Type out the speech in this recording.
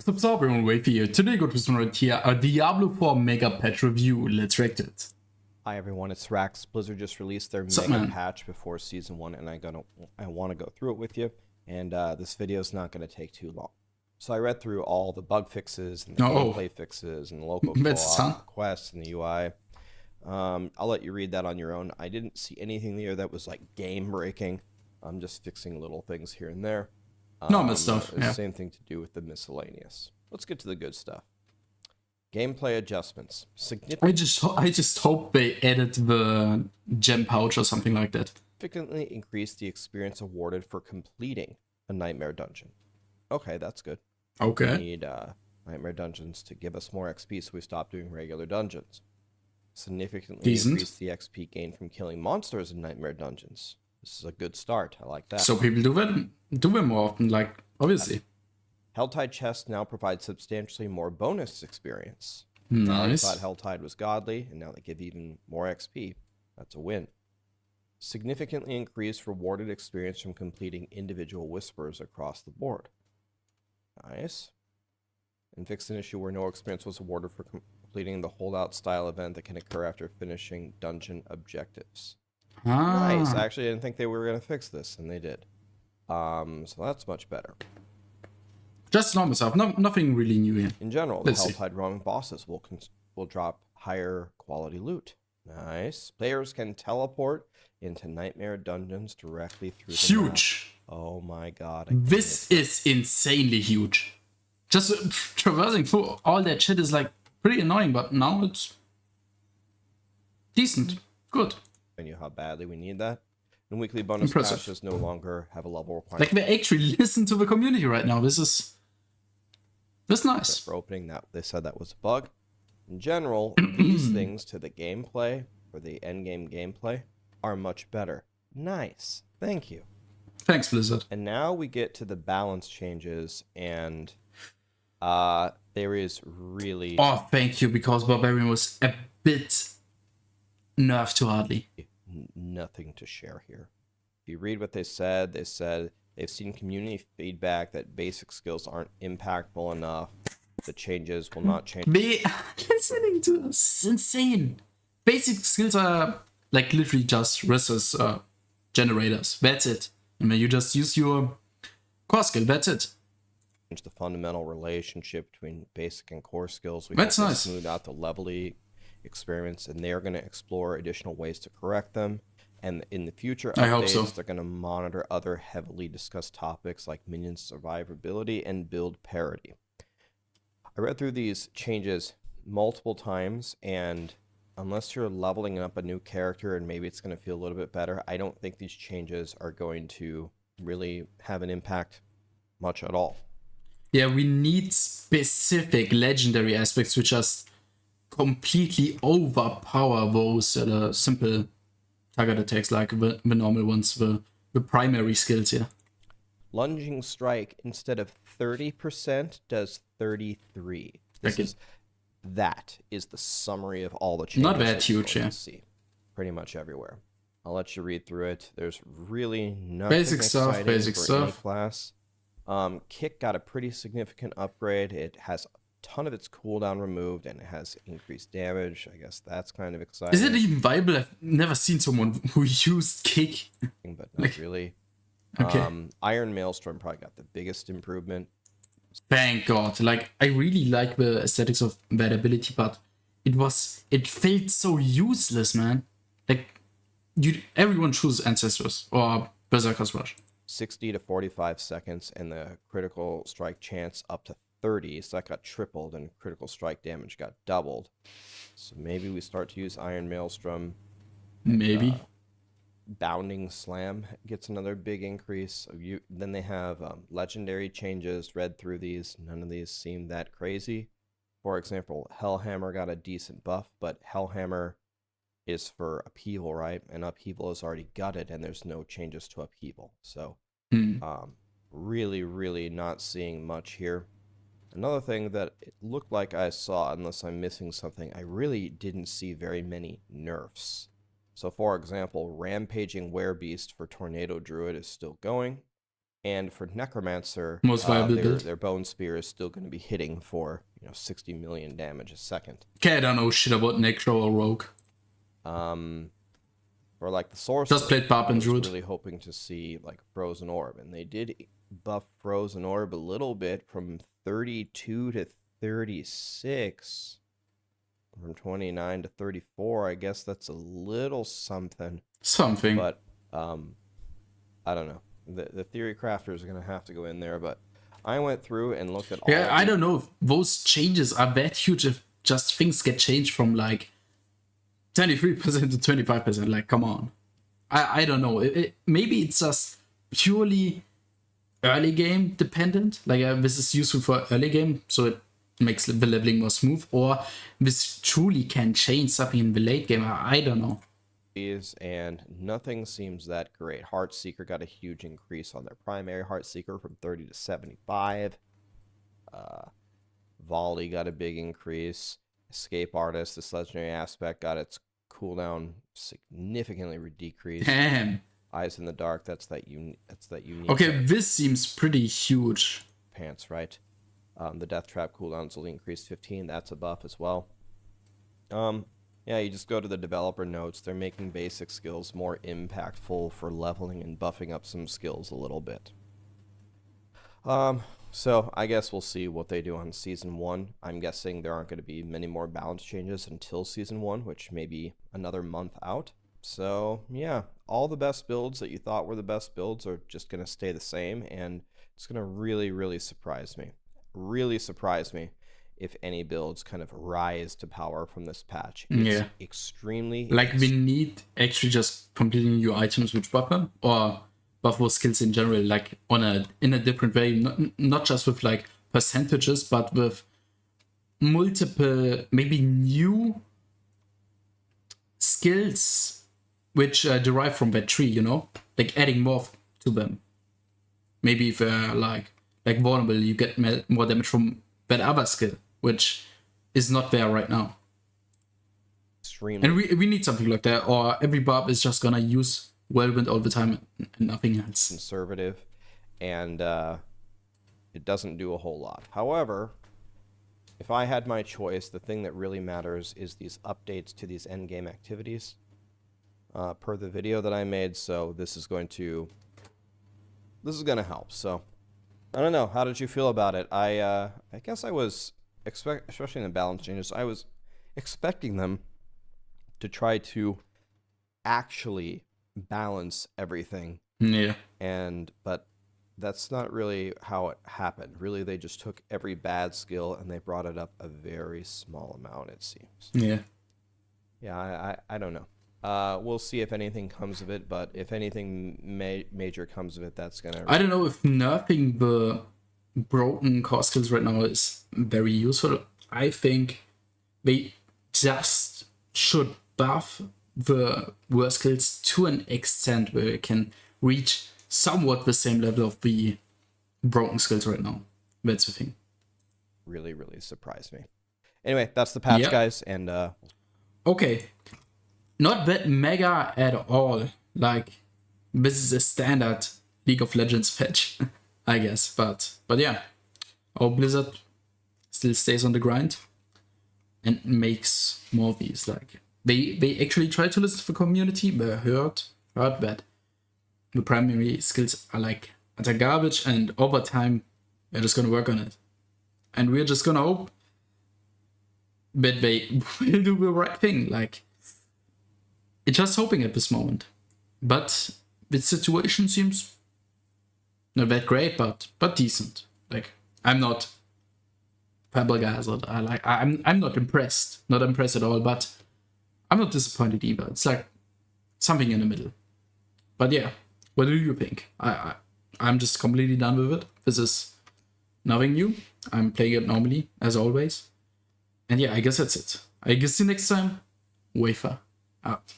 Subsorbing on Wave here. Today got to right here a Diablo 4 Mega Patch review. Let's react it. Hi everyone, it's Rax. Blizzard just released their What's up, mega man? patch before Season 1, and I want to go through it with you, and this video is not going to take too long. So I read through all the bug fixes, and the gameplay fixes, and the local That's co-op, fun. the quests, and the UI. I'll let you read that on your own. I didn't see anything there that was like game-breaking. I'm just fixing little things here and there. Normal stuff, yeah. Same thing to do with the miscellaneous. Let's get to the good stuff. Gameplay adjustments. I just hope they added the gem pouch or something like that. Significantly increase the experience awarded for completing a nightmare dungeon. Okay, that's good. Okay. We need nightmare dungeons to give us more XP, so we stop doing regular dungeons. Significantly increase the XP gained from killing monsters in nightmare dungeons. This is a good start. I like that. So people do them more often, like, obviously. Helltide chests now provide substantially more bonus experience. Nice. I thought Helltide was godly, and now they give even more XP. That's a win. Significantly increased rewarded experience from completing individual whispers across the board. Nice. And fixed an issue where no experience was awarded for completing the holdout style event that can occur after finishing dungeon objectives. Nice. I actually didn't think they were going to fix this, and they did. So that's much better. Just normal stuff. Nothing really new here. In general, the Helltide roaming bosses will drop higher quality loot. Nice. Players can teleport into nightmare dungeons directly through the Huge. map. Oh my god. This is insanely huge. Just traversing through all that shit is like pretty annoying, but now it's decent. Good. And you how badly we need that. And weekly bonus caches no longer have a level requirement. Like they actually listen to the community right now. This is nice. For opening that, they said that was a bug. In general, these things to the gameplay, or the end game gameplay, are much better. Nice. Thank you. Thanks, Blizzard. And now we get to the balance changes, and there is really... Oh, thank you, because Barbarian was a bit nerfed too hardly. Nothing to share here. If you read what they said they've seen community feedback that basic skills aren't impactful enough. The changes will not change. Listening to this is insane. Basic skills are like literally just resource generators. That's it. I mean, you just use your core skill. That's it. Change the fundamental relationship between basic and core skills. We That's have to nice. smooth out the leveling experiments, and they are going to explore additional ways to correct them. And in the future updates, I hope so. They're going to monitor other heavily discussed topics like minion survivability and build parity. I read through these changes multiple times, and unless you're leveling up a new character and maybe it's going to feel a little bit better, I don't think these changes are going to really have an impact much at all. Yeah, we need specific legendary aspects which just completely overpower those simple target attacks like the normal ones, the primary skills here. Lunging strike instead of 30% does 33. That is the summary of all the changes. Not that huge, yeah. See pretty much everywhere. I'll let you read through it. There's really nothing basic stuff. Any class. Kick got a pretty significant upgrade. It has a ton of its cooldown removed, and it has increased damage. I guess that's kind of exciting. Is it even viable? I've never seen someone who used kick. But not really. Okay. Iron Maelstrom probably got the biggest improvement. Thank God. Like, I really like the aesthetics of that ability, but it felt so useless, man. Like, everyone chooses Ancestors or Berserker's Rush. 60 to 45 seconds, and the critical strike chance up to 30, so that got tripled, and critical strike damage got doubled. So maybe we start to use Iron Maelstrom. Maybe. Bounding Slam gets another big increase. Then they have legendary changes. Read through these. None of these seem that crazy. For example, Hellhammer got a decent buff, but Hellhammer is for upheaval, right? And upheaval is already gutted, and there's no changes to upheaval. So really, really not seeing much here. Another thing that it looked like I saw, unless I'm missing something, I really didn't see very many nerfs. So for example, Rampaging Werebeast for Tornado Druid is still going. And for Necromancer, Most viable build. their Bone Spear is still going to be hitting for 60 million damage a second. Okay, I don't know shit about Necro or Rogue. Or like the Sorcerer. Just played Barb and I was Druid. really hoping to see like Frozen Orb, and they did buff Frozen Orb a little bit from 32 to 36. From 29 to 34. I guess that's a little something. Something. But I don't know. The theory crafters are going to have to go in there, but I went through and looked at all. Yeah, I don't know if those changes are that huge if just things get changed from like 23% to 25%. Like, come on. I don't know. Maybe it's just purely early game dependent. Like, this is useful for early game, so it makes the leveling more smooth. Or this truly can change something in the late game. I don't know. And nothing seems that great. Heartseeker got a huge increase on their primary Heartseeker from 30 to 75. Volley got a big increase. Escape Artist, this legendary aspect, got its cooldown significantly decreased. Damn. Eyes in the Dark, that's that unique. Okay, this seems pretty huge. Pants, right? The Death Trap cooldowns will increase 15. That's a buff as well. Yeah, you just go to the developer notes. They're making basic skills more impactful for leveling and buffing up some skills a little bit. So I guess we'll see what they do on Season 1. I'm guessing there aren't going to be many more balance changes until Season 1, which may be another month out. So, yeah, all the best builds that you thought were the best builds are just going to stay the same, and it's going to really, really surprise me. Really surprise me if any builds kind of rise to power from this patch. It's extremely... Like, we need actually just completely new items which buff them, or buff those skills in general, like in a different way, not just with like percentages, but with multiple, maybe new skills which derive from that tree, like adding more to them. Maybe if like vulnerable, you get more damage from that other skill, which is not there right now. Extremely. And we need something like that, or every barb is just gonna use Whirlwind all the time and nothing else. Conservative, and it doesn't do a whole lot. However, if I had my choice, the thing that really matters is these updates to these endgame activities per the video that I made. So this is going to help. So I don't know. How did you feel about it? I guess I was especially in the balance changes, I was expecting them to try to actually balance everything. Yeah. But that's not really how it happened. Really, they just took every bad skill and they brought it up a very small amount, it seems. Yeah. Yeah, I don't know. We'll see if anything comes of it, but if anything major comes of it, that's gonna... I don't know if nerfing the broken core skills right now is very useful. I think they just should buff the worst skills to an extent where it can reach somewhat the same level of the broken skills right now. That's the thing. Really, really surprised me. Anyway, that's the patch, guys, and okay. Not that mega at all. Like, this is a standard League of Legends patch, I guess. But yeah, our Blizzard still stays on the grind and makes more of these. Like, they actually try to listen to the community, but heard that the primary skills are like utter garbage, and over time they're just gonna work on it. And we're just gonna hope that they will do the right thing. Like, it's just hoping at this moment. But the situation seems not that great, but decent. Like, I'm not flabbergasted. I'm not impressed. Not impressed at all, but I'm not disappointed either. It's like something in the middle. But yeah, what do you think? I'm just completely done with it. This is nothing new. I'm playing it normally, as always. And yeah, I guess that's it. I guess see you next time. Wafer out.